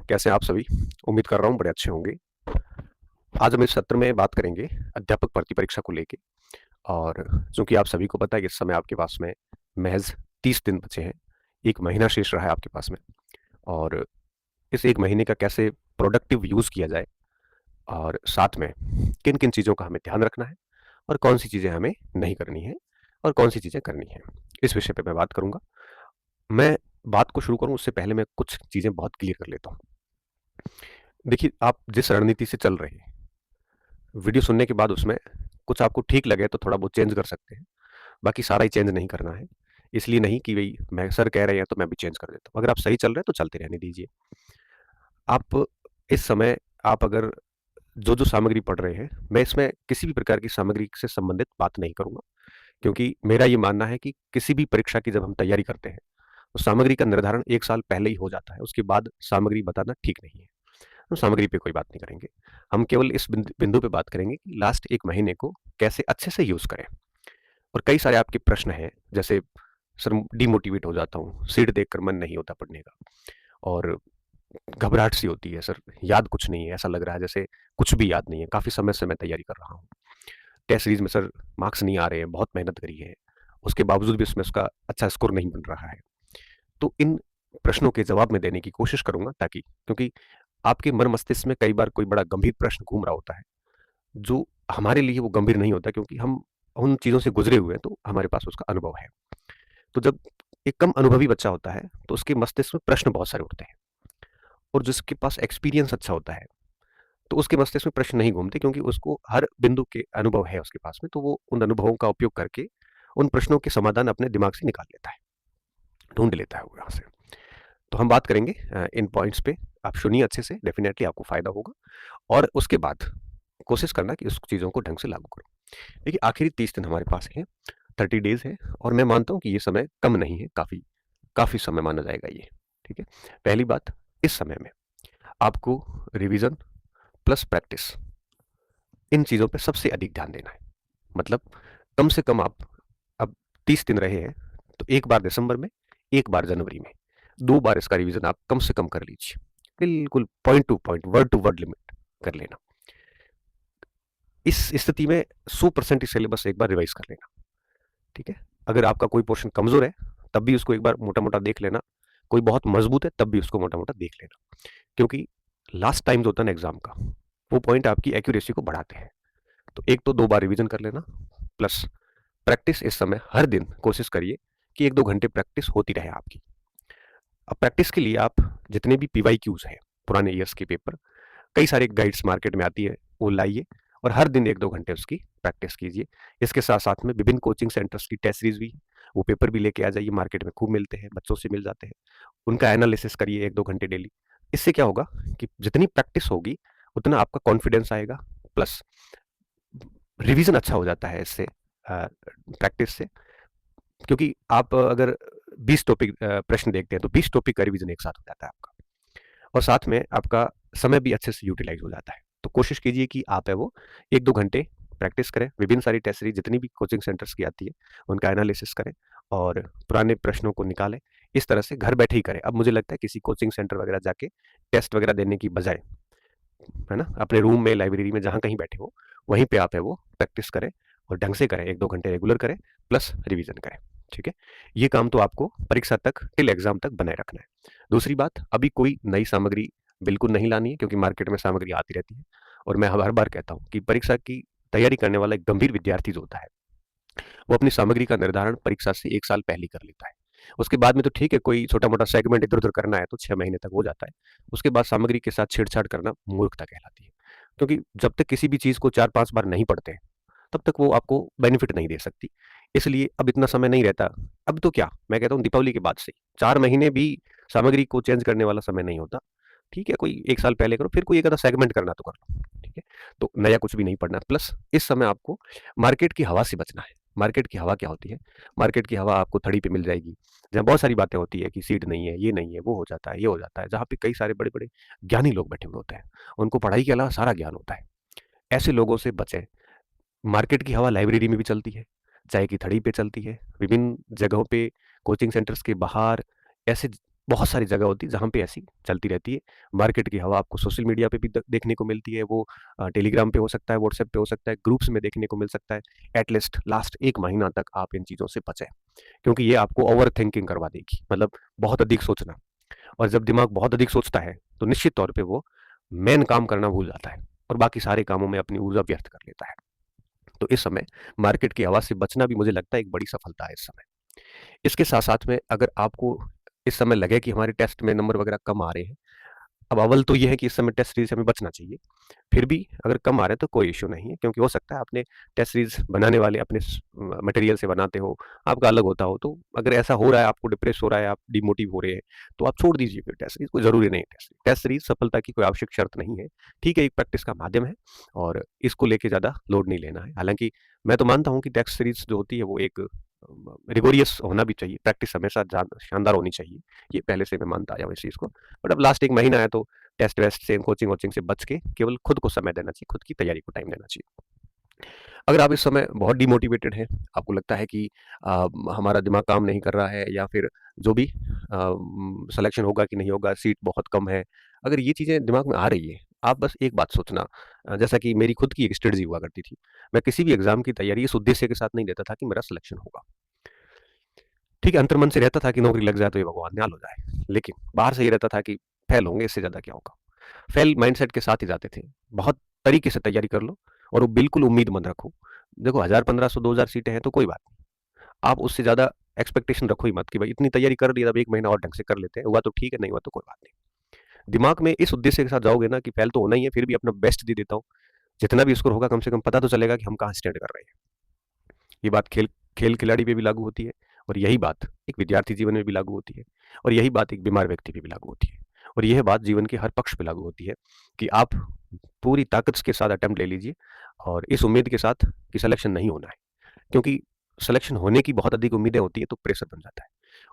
कैसे हैं आप सभी? उम्मीद कर रहा हूँ बड़े अच्छे होंगे। आज हम इस सत्र में बात करेंगे अध्यापक भर्ती परीक्षा को लेके। और चूंकि आप सभी को पता है कि इस समय आपके पास में महज 30 दिन बचे हैं। 1 महीना शेष रहा है आपके पास में। और इस 1 महीने का कैसे प्रोडक्टिव यूज़ किया जाए और साथ में किन-किन चीज़ों का हमें ध्यान रखना है और कौन-सी चीज़ें हमें नहीं करनी है और कौन-सी चीज़ें करनी है। इस विषय पे मैं बात करूँगा। मैं बात को शुरू करूँ उससे पहले मैं कुछ चीज़ें बहुत क्लियर कर लेता हूँ। देखिए, आप जिस रणनीति से चल रहे हैं, वीडियो सुनने के बाद उसमें कुछ आपको ठीक लगे तो थोड़ा बहुत चेंज कर सकते हैं। बाकी सारा ही चेंज नहीं करना है। इसलिए नहीं कि भई मैं सर कह रहे हैं तो मैं भी चेंज कर देता हूँ। अगर आप सही चल रहे हैं तो चलते रहने दीजिए। आप इस समय आप अगर जो-जो सामग्री पढ़ रहे हैं, मैं इसमें किसी भी प्रकार की सामग्री से संबंधित बात नहीं करूँगा। क्योंकि मेरा ये मानना है कि किसी भी परीक्षा की जब हम तैयारी करते हैं, तो सामग्री का निर्धारण 1 साल पहले ही हो जाता है। उसके बाद सामग्री बताना ठीक नहीं है। तो सामग्री पे कोई बात नहीं करेंगे। हम केवल इस बिंदु पे बात करेंगे कि लास्ट 1 महीने को कैसे अच्छे से यूज़ करें। और कई सारे आपके प्रश्न हैं, जैसे सर डिमोटिवेट हो जाता हूँ, सीट देखकर मन नहीं होता पढ़ने का और घबराहट सी होती है सर, याद कुछ नहीं है, ऐसा लग रहा है जैसे कुछ भी याद नहीं है, काफ़ी समय से मैं तैयारी कर रहा हूँ। टेस्ट सीरीज़ में सर मार्क्स नहीं आ रहे हैं, बहुत मेहनत करी है, उसके बावजूद भी उसमें उसका अच्छा स्कोर नहीं बन रहा है। तो इन प्रश्नों के जवाब मैं देने की कोशिश करूँगा, ताकि क्योंकि आपके मन मस्तिष्क में कई बार कोई बड़ा गंभीर प्रश्न घूम रहा होता है, जो हमारे लिए वो गंभीर नहीं होता, क्योंकि हम उन चीज़ों से गुज़रे हुए हैं, तो हमारे पास उसका अनुभव है। तो जब एक कम अनुभवी बच्चा होता है, तो उसके मस्तिष्क में प्रश्न बहुत सारे उठते हैं, और जिसके पास एक्सपीरियंस अच्छा होता है, तो उसके मस्तिष्क में प्रश्न नहीं घूमते, क्योंकि उसको हर बिंदु के अनुभव है उसके पास में, तो वो उन अनुभवों का उपयोग करके उन प्रश्नों के समाधान अपने दिमाग से निकाल लेता है, ढूँढ लेता है वो यहाँ से। तो हम बात करेंगे इन पॉइंट्स पे। आप सुनिए अच्छे से, डेफ़िनेटली आपको फ़ायदा होगा और उसके बाद कोशिश करना कि उस चीज़ों को ढंग से लागू करो। देखिए, आखिरी 30 दिन हमारे पास हैं, 30 डेज़ है, और मैं मानता हूँ कि ये समय कम नहीं है, काफ़ी काफ़ी समय माना जाएगा ये, ठीक है? पहली बात, इस समय में आपको रिवीज़न प्लस प्रैक्टिस, इन चीज़ों पे सबसे अधिक ध्यान देना है। मतलब कम से कम आप अब 30 दिन रहे हैं, तो 1 बार दिसंबर में, 1 बार जनवरी में, 2 बार इसका रिवीज़न आप कम से कम कर लीजिए। बिल्कुल point to point, word to word limit कर लेना। इस स्थिति में 100% ही सिलेबस एक बार रिवाइज़ कर लेना, ठीक है? अगर आपका कोई पोर्शन कमज़ोर है, तब भी उसको एक बार मोटा-मोटा देख लेना। कोई बहुत मज़बूत है, तब भी उसको मोटा-मोटा देख लेना। क्योंकि लास्ट टाइम जो होता है ना एग्ज़ाम का, वो पॉइंट आपकी एक्यूरेसी को बढ़ाते हैं। तो 1 तो 2 बार रिवीज़न कर लेना, प्लस प्रैक्टिस इस समय हर दिन कोशिश करिए कि 1-2 घंटे प्रैक्टिस होती रहे आपकी। अब प्रैक्टिस के लिए आप जितने भी पीवाईक्यूज़ हैं, पुराने ईयर्स के पेपर, कई सारी गाइड्स मार्केट में आती है, वो लाइए और हर दिन 1-2 घंटे उसकी प्रैक्टिस कीजिए। इसके साथ-साथ में विभिन्न कोचिंग सेंटर्स की टेस्ट सीरीज़ भी, वो पेपर भी लेके आ जाइए, मार्केट में खूब मिलते हैं, बच्चों से मिल जाते हैं। उनका एनालिसिस करिए 1-2 घंटे डेली। इससे क्या होगा कि जितनी प्रैक्टिस होगी, उतना आपका कॉन्फिडेंस आएगा, प्लस रिवीज़न अच्छा हो जाता है इससे, प्रैक्टिस से। क्योंकि आप अगर 20 टॉपिक प्रश्न देखते हैं, तो 20 टॉपिक का रिवीज़न एक साथ हो जाता है आपका, और साथ में आपका समय भी अच्छे से यूटिलाइज़ हो जाता है। तो कोशिश कीजिए कि आप है वो 1-2 घंटे प्रैक्टिस करें, विभिन्न सारी टेस्ट सीरीज़ जितनी भी कोचिंग सेंटर्स की आती है, उनका एनालिसिस करें और पुराने प्रश्नों को निकालें। इस तरह से घर बैठे ही करें। अब मुझे लगता है किसी कोचिंग सेंटर वगैरह जाके टेस्ट वगैरह देने की बजाय, है ना? अपने रूम में, लाइब्रेरी में, जहाँ कहीं बैठे हो, वहीं पे आप है वो प्रैक्टिस करें और ढंग से करें, 1-2 घंटे रेगुलर करें, प्लस रिवीज़न करें, ठीक है? ये काम तो आपको परीक्षा तक, टिल एग्ज़ाम तक बनाए रखना है। दूसरी बात, अभी कोई नई सामग्री बिल्कुल नहीं लानी है, क्योंकि मार्केट में सामग्री आती रहती है, और मैं हर बार कहता हूँ कि परीक्षा की तैयारी करने वाला एक गंभीर विद्यार्थी जो होता है, वो अपनी सामग्री का निर्धारण परीक्षा से 1 साल पहले ही कर लेता है। उसके बाद में तो ठीक है, कोई छोटा-मोटा सेगमेंट इधर-उधर करना है तो 6 महीने तक हो जाता है। उसके बाद सामग्री के साथ छेड़छाड़ करना मूर्खता कहलाती है। क्योंकि जब तक किसी भी चीज़ को 4-5 बार नहीं पढ़ते हैं, तब तक वो आपको बेनिफिट नहीं दे सकती। इसलिए अब इतना समय नहीं रहता। अब तो क्या, मैं कहता हूँ दीपावली के बाद से 4 महीने भी सामग्री को चेंज करने वाला समय नहीं होता। ठीक है, कोई 1 साल पहले करो, फिर कोई एक आधा सेगमेंट करना तो कर लो, ठीक है? तो नया कुछ भी नहीं पढ़ना। प्लस इस समय आपको मार्केट की हवा से बचना है। मार्केट की हवा क्या होती है? मार्केट की हवा आपको थड़ी पे मिल जाएगी, जहाँ बहुत सारी बातें होती है कि सीट नहीं है, ये नहीं है, वो हो जाता है, ये हो जाता है, जहाँ पे कई सारे बड़े-बड़े ज्ञानी लोग बैठे हुए होते हैं। उनको पढ़ाई के अलावा सारा ज्ञान होता है। ऐसे लोगों से बचें। मार्केट की हवा लाइब्रेरी में भी चलती है, चाय की थड़ी पे चलती है, विभिन्न जगहों पे, कोचिंग सेंटर्स के बाहर, ऐसे बहुत सारी जगह होती है जहाँ पे ऐसी चलती रहती है। मार्केट की हवा आपको सोशल मीडिया पे भी देखने को मिलती है, वो टेलीग्राम पे हो सकता है, व्हाट्सएप पे हो सकता है, ग्रुप्स में देखने को मिल सकता है। एटलीस्ट लास्ट 1 महीना तक आप इन चीज़ों से बचें, क्योंकि ये आपको ओवर थिंकिंग करवा देगी, मतलब बहुत अधिक सोचना। और जब दिमाग बहुत अधिक सोचता है तो निश्चित तौर पे वो मेन काम करना भूल जाता है और बाकी सारे कामों में अपनी ऊर्जा व्यर्थ कर लेता है। तो इस समय मार्केट की हवा से बचना भी मुझे लगता है एक बड़ी सफलता है इस समय। इसके साथ साथ में अगर आपको इस समय लगे कि हमारे टेस्ट में नंबर वगैरह कम आ रहे हैं, अब अव्वल तो ये है कि इस समय टेस्ट सीरीज से हमें बचना चाहिए। फिर भी अगर कम आ रहे हैं तो कोई इश्यू नहीं है, क्योंकि हो सकता है आपने टेस्ट सीरीज बनाने वाले अपने मटेरियल से बनाते हो, आपका अलग होता हो। तो अगर ऐसा हो रहा है, आपको डिप्रेस हो रहा है, आप डिमोटिव हो रहे हैं, तो आप छोड़ दीजिए फिर टेस्ट सीरीज, कोई ज़रूरी नहीं है टेस्ट सीरीज सफलता की कोई आवश्यक शर्त नहीं है। ठीक है, एक प्रैक्टिस का माध्यम है और इसको लेके ज़्यादा लोड नहीं लेना है। हालांकि मैं तो मानता हूँ कि टेस्ट सीरीज जो होती है वो एक रिगोरियस होना भी चाहिए, प्रैक्टिस हमेशा शानदार होनी चाहिए, ये पहले से मैं मानता आया हूँ इस चीज़ को। बट अब लास्ट 1 महीना है तो टेस्ट वेस्ट से, कोचिंग वोचिंग से बच के केवल खुद को समय देना चाहिए, खुद की तैयारी को टाइम देना चाहिए। अगर आप इस समय बहुत डिमोटिवेटेड हैं, आपको लगता है कि हमारा दिमाग काम नहीं कर रहा है, या फिर जो भी सिलेक्शन होगा कि नहीं होगा, सीट बहुत कम है, अगर ये चीज़ें दिमाग में आ रही है, आप बस एक बात सोचना। जैसा कि मेरी खुद की एक स्ट्रेटजी हुआ करती थी, मैं किसी भी एग्जाम की तैयारी इस उद्देश्य के साथ नहीं देता था कि मेरा सिलेक्शन होगा। ठीक है, अंतर्मन से रहता था कि नौकरी लग जाए तो ये भगवान न्याल हो जाए, लेकिन बाहर से ये रहता था कि फेल होंगे, इससे ज़्यादा क्या होगा। फेल माइंडसेट के साथ ही जाते थे। बहुत तरीके से तैयारी कर लो और वो बिल्कुल उम्मीद मत रखो। देखो 1000, 1500, 2000 सीटें हैं तो कोई बात नहीं। आप उससे ज़्यादा एक्सपेक्टेशन रखो ही मत कि भाई इतनी तैयारी कर ली, अब 1 महीना और ढंग से कर लेते हैं, हुआ तो ठीक है, नहीं हुआ तो कोई बात नहीं। दिमाग में इस उद्देश्य के साथ जाओगे ना कि फेल तो होना ही है, फिर भी अपना बेस्ट दे देता हूँ, जितना भी स्कोर होगा कम से कम पता तो चलेगा कि हम कहाँ स्टैंड कर रहे हैं। ये बात खेल खेल खिलाड़ी पे भी लागू होती है, और यही बात एक विद्यार्थी जीवन में भी लागू होती है, और यही बात एक बीमार व्यक्ति पे भी लागू होती है, और यह बात जीवन के हर पक्ष पे लागू होती है कि आप पूरी ताकत के साथ अटेम्प्ट ले लीजिए, और इस उम्मीद के साथ कि सिलेक्शन नहीं होना है, क्योंकि सिलेक्शन होने की बहुत अधिक उम्मीदें होती है तो प्रेशर बन जाता है,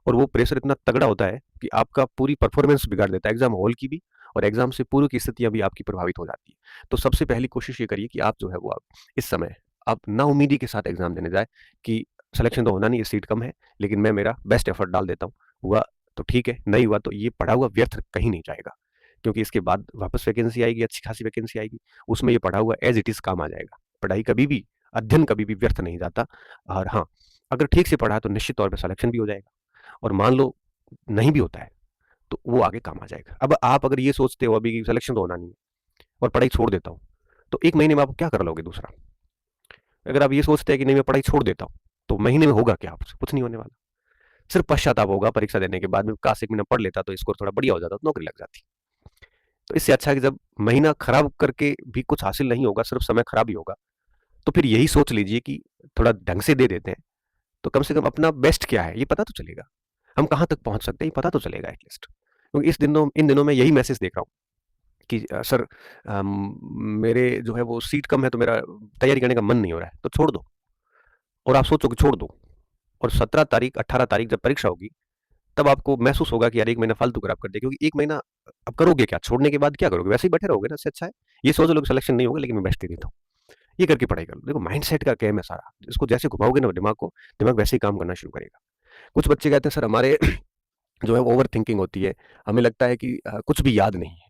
और वो प्रेशर इतना तगड़ा होता है कि आपका पूरी परफॉर्मेंस बिगाड़ देता है, एग्जाम हॉल की भी, और एग्जाम से पूर्व की स्थितियां भी आपकी प्रभावित हो जाती है। तो सबसे पहली कोशिश ये करिए कि आप जो है वो आप इस समय आप ना उम्मीदी के साथ एग्जाम देने जाए कि सिलेक्शन तो होना नहीं है, सीट कम है, लेकिन मैं मेरा बेस्ट एफर्ट डाल देता हूँ, हुआ तो ठीक है, नहीं हुआ तो ये पढ़ा हुआ व्यर्थ कहीं नहीं जाएगा, क्योंकि इसके बाद वापस वैकेंसी आएगी, अच्छी खासी वैकेंसी आएगी, उसमें ये पढ़ा हुआ एज इट इज़ काम आ जाएगा। पढ़ाई कभी भी, अध्ययन कभी भी व्यर्थ नहीं जाता। और हाँ, अगर ठीक से पढ़ा है तो निश्चित तौर पे सिलेक्शन भी हो जाएगा, और मान लो नहीं भी होता है तो वो आगे काम आ जाएगा। अब आप अगर ये सोचते हो अभी कि सिलेक्शन तो होना नहीं है और पढ़ाई छोड़ देता हूँ, तो 1 महीने में आप क्या कर लोगे दूसरा? अगर आप ये सोचते हैं कि नहीं मैं पढ़ाई छोड़ देता हूँ, तो महीने में होगा क्या आपसे? कुछ नहीं होने वाला। सिर्फ पश्चाताप होगा परीक्षा देने के बाद में, काश 1 महीना पढ़ लेता तो स्कोर थोड़ा बढ़िया हो जाता तो नौकरी लग जाती। तो इससे अच्छा है कि जब महीना खराब करके भी कुछ हासिल नहीं होगा, सिर्फ समय खराब ही होगा, तो फिर यही सोच लीजिए कि थोड़ा ढंग से दे देते हैं, तो कम से कम अपना बेस्ट क्या है ये पता तो चलेगा, हम कहाँ तक पहुँच सकते हैं ये पता तो चलेगा एटलीस्ट। क्योंकि इन दिनों मैं यही मैसेज देख रहा हूँ कि सर मेरे जो है वो सीट कम है तो मेरा तैयारी करने का मन नहीं हो रहा है, तो छोड़ दो। और आप सोचो कि छोड़ दो, और 17 तारीख 18 तारीख जब परीक्षा होगी, तब आपको महसूस होगा कि यार 1 महीना फालतू खराब कर दिया, क्योंकि 1 महीना अब करोगे क्या, छोड़ने के बाद क्या करोगे, वैसे ही बैठे रहोगे ना। इससे अच्छा है ये सोच लो कि सिलेक्शन नहीं होगा लेकिन मैं बेस्ट दे देता हूँ, ये करके पढ़ाई कर लो। देखो माइंडसेट का गेम है सारा, इसको जैसे घुमाओगे ना दिमाग को, दिमाग वैसे ही काम करना शुरू करेगा। कुछ बच्चे कहते हैं सर हमारे जो है ओवर थिंकिंग होती है, हमें लगता है कि कुछ भी याद नहीं है।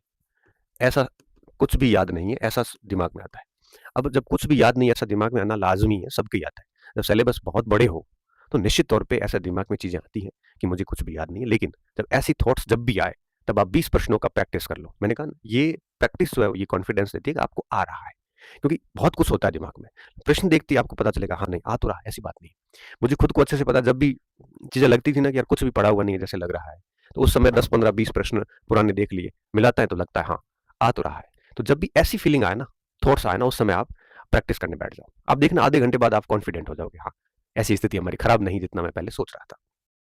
ऐसा कुछ भी याद नहीं है, ऐसा दिमाग में आता है। अब जब कुछ भी याद नहीं है, ऐसा दिमाग में आना लाजमी है, सबके ही आता है। जब सिलेबस बहुत बड़े हो तो निश्चित तौर पे ऐसा दिमाग में चीज़ें आती हैं कि मुझे कुछ भी याद नहीं है, लेकिन जब ऐसी थॉट्स जब भी आए तब आप 20 प्रश्नों का प्रैक्टिस कर लो। मैंने कहा ना, ये प्रैक्टिस जो है ये कॉन्फिडेंस देती है कि आपको आ रहा है, क्योंकि बहुत कुछ होता है दिमाग में। प्रश्न देखते ही आपको पता चलेगा हाँ नहीं आ तो रहा है, ऐसी बात नहीं। मुझे खुद को अच्छे से पता, जब भी चीज़ें लगती थी ना कि यार कुछ भी पढ़ा हुआ नहीं है जैसे लग रहा है, तो उस समय 10, 15, 20 प्रश्न पुराने देख लिए, मिलाता है तो लगता है हाँ आ तो रहा है। तो जब भी ऐसी फीलिंग आए ना, थॉट्स आए ना, उस समय आप प्रैक्टिस करने बैठ जाओ। आप देखना आधे घंटे बाद आप कॉन्फिडेंट हो जाओगे, हाँ ऐसी स्थिति हमारी खराब नहीं जितना मैं पहले सोच रहा था।